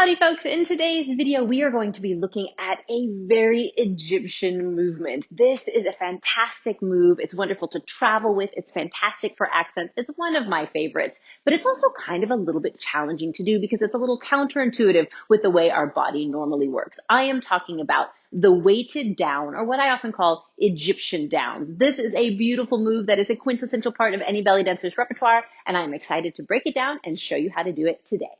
Howdy folks, in today's video we are going to be looking at a very Egyptian movement. This is a fantastic move. It's wonderful to travel with. It's fantastic for accents. It's one of my favorites, but it's also kind of a little bit challenging to do because it's a little counterintuitive with the way our body normally works. I am talking about the weighted down, or what I often call Egyptian downs. This is a beautiful move that is a quintessential part of any belly dancer's repertoire, and I'm excited to break it down and show you how to do it today.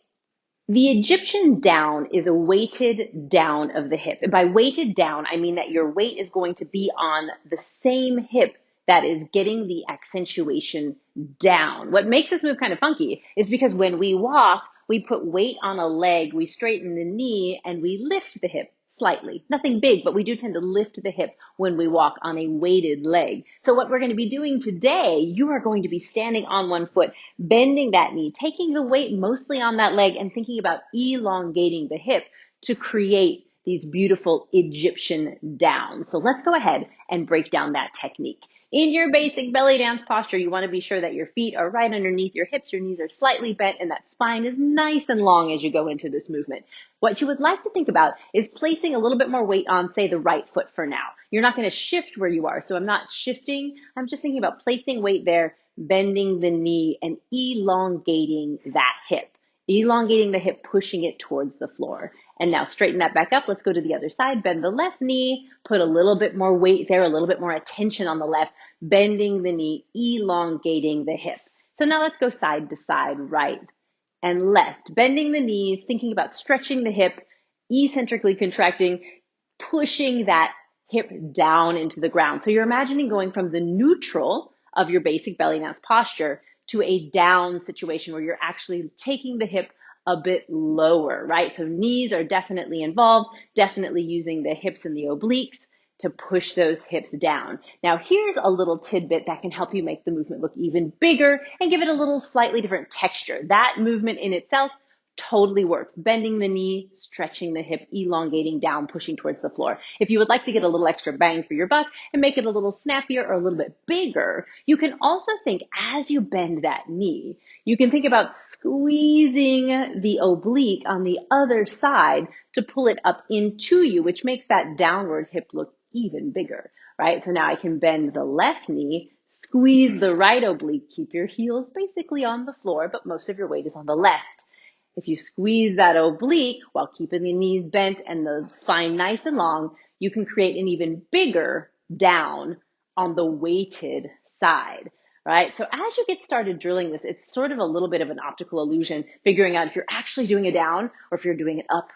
The Egyptian down is a weighted down of the hip. And by weighted down, I mean that your weight is going to be on the same hip that is getting the accentuation down. What makes this move kind of funky is because when we walk, we put weight on a leg, we straighten the knee, and we lift the hip slightly. Nothing big, but we do tend to lift the hip when we walk on a weighted leg. So what we're going to be doing today, you are going to be standing on one foot, bending that knee, taking the weight mostly on that leg and thinking about elongating the hip to create these beautiful Egyptian downs. So let's go ahead and break down that technique. In your basic belly dance posture, you want to be sure that your feet are right underneath your hips, your knees are slightly bent, and that spine is nice and long as you go into this movement. What you would like to think about is placing a little bit more weight on, say, the right foot for now. You're not going to shift where you are, so I'm not shifting. I'm just thinking about placing weight there, bending the knee, and elongating that hip. Elongating the hip, pushing it towards the floor. And now straighten that back up. Let's go to the other side. Bend the left knee, put a little bit more weight there, a little bit more attention on the left, bending the knee, elongating the hip. So now let's go side to side, right and left, bending the knees, thinking about stretching the hip, eccentrically contracting, pushing that hip down into the ground. So you're imagining going from the neutral of your basic belly dance posture to a down situation where you're actually taking the hip a bit lower, right? So knees are definitely involved, definitely using the hips and the obliques to push those hips down. Now here's a little tidbit that can help you make the movement look even bigger and give it a little slightly different texture. That movement in itself totally works. Bending the knee, stretching the hip, elongating down, pushing towards the floor. If you would like to get a little extra bang for your buck and make it a little snappier or a little bit bigger, you can also think as you bend that knee, you can think about squeezing the oblique on the other side to pull it up into you, which makes that downward hip look even bigger, right? So now I can bend the left knee, squeeze the right oblique, keep your heels basically on the floor, but most of your weight is on the left. If you squeeze that oblique while keeping the knees bent and the spine nice and long, you can create an even bigger down on the weighted side, right? So as you get started drilling this, it's sort of a little bit of an optical illusion, figuring out if you're actually doing a down or if you're doing it up,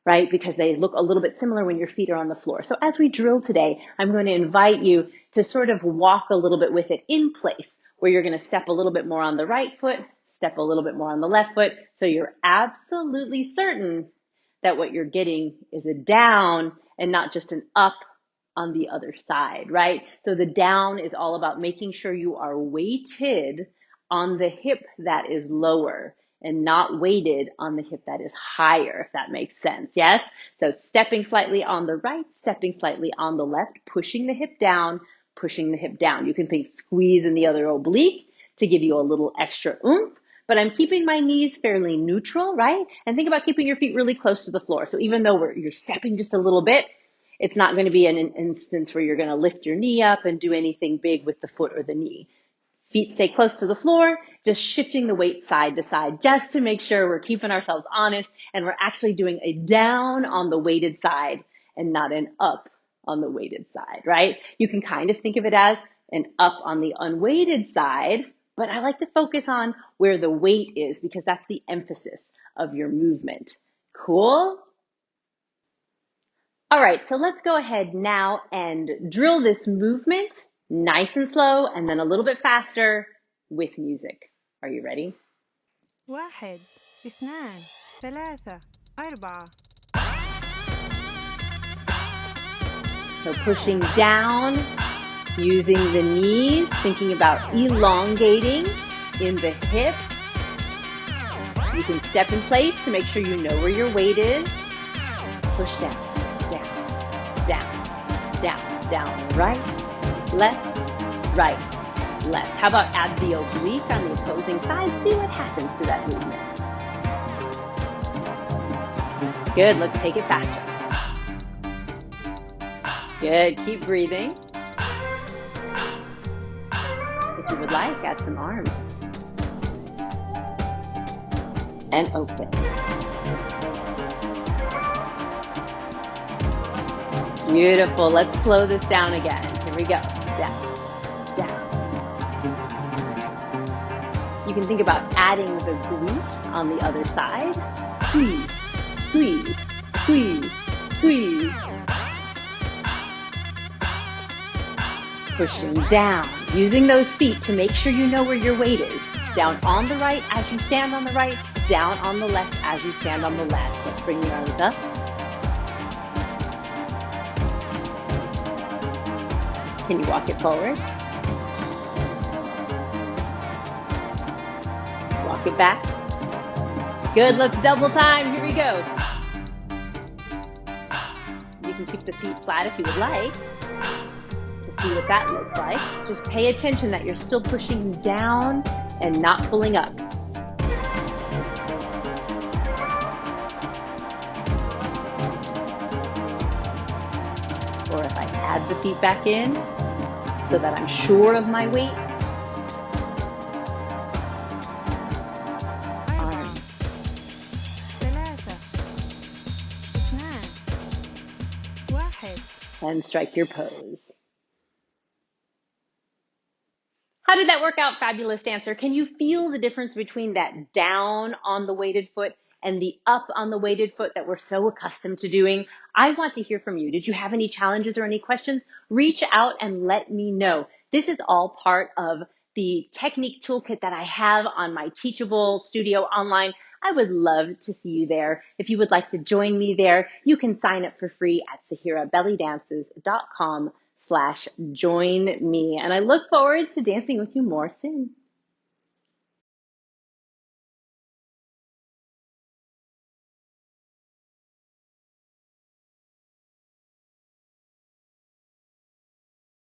right? Because they look a little bit similar when your feet are on the floor. So as we drill today, I'm going to invite you to sort of walk a little bit with it in place, where you're going to step a little bit more on the right foot, step a little bit more on the left foot, so you're absolutely certain that what you're getting is a down and not just an up on the other side, right? So the down is all about making sure you are weighted on the hip that is lower and not weighted on the hip that is higher, if that makes sense, yes? So stepping slightly on the right, stepping slightly on the left, pushing the hip down, pushing the hip down. You can think squeeze in the other oblique to give you a little extra oomph, but I'm keeping my knees fairly neutral, right? And think about keeping your feet really close to the floor. So even though you're stepping just a little bit, it's not going to be an instance where you're going to lift your knee up and do anything big with the foot or the knee. Feet stay close to the floor, just shifting the weight side to side, just to make sure we're keeping ourselves honest and we're actually doing a down on the weighted side and not an up on the weighted side, right? You can kind of think of it as an up on the unweighted side, but I like to focus on where the weight is because that's the emphasis of your movement. Cool? All right, so let's go ahead now and drill this movement nice and slow and then a little bit faster with music. Are you ready? واحد اثنان ثلاثة أربعة. So pushing down, using the knees, thinking about elongating in the hip. You can step in place to make sure you know where your weight is. Push down, down, down, down, down, right, left, right, left. How about add the oblique on the opposing side? See what happens to that movement. Good, let's take it faster. Good, keep breathing. If you would like, add some arms. And open. Beautiful, let's slow this down again. Here we go, down, down. You can think about adding the glute on the other side. Squeeze, squeeze, squeeze, squeeze. Pushing down, using those feet to make sure you know where your weight is. Down on the right as you stand on the right, down on the left as you stand on the left. Let's bring the arms up. Can you walk it forward? Walk it back. Good, let's double time. Here we go. You can keep the feet flat if you would like. To see what that looks like, just pay attention that you're still pushing down and not pulling up. Or if I add the feet back in so that I'm sure of my weight. أربعة ثلاثة اثنان واحد. And strike your pose. How did that work out, fabulous dancer? Can you feel the difference between that down on the weighted foot and the up on the weighted foot that we're so accustomed to doing? I want to hear from you. Did you have any challenges or any questions? Reach out and let me know. This is all part of the technique toolkit that I have on my Teachable Studio online. I would love to see you there. If you would like to join me there, you can sign up for free at sahirabellydances.com/join me. And I look forward to dancing with you more soon.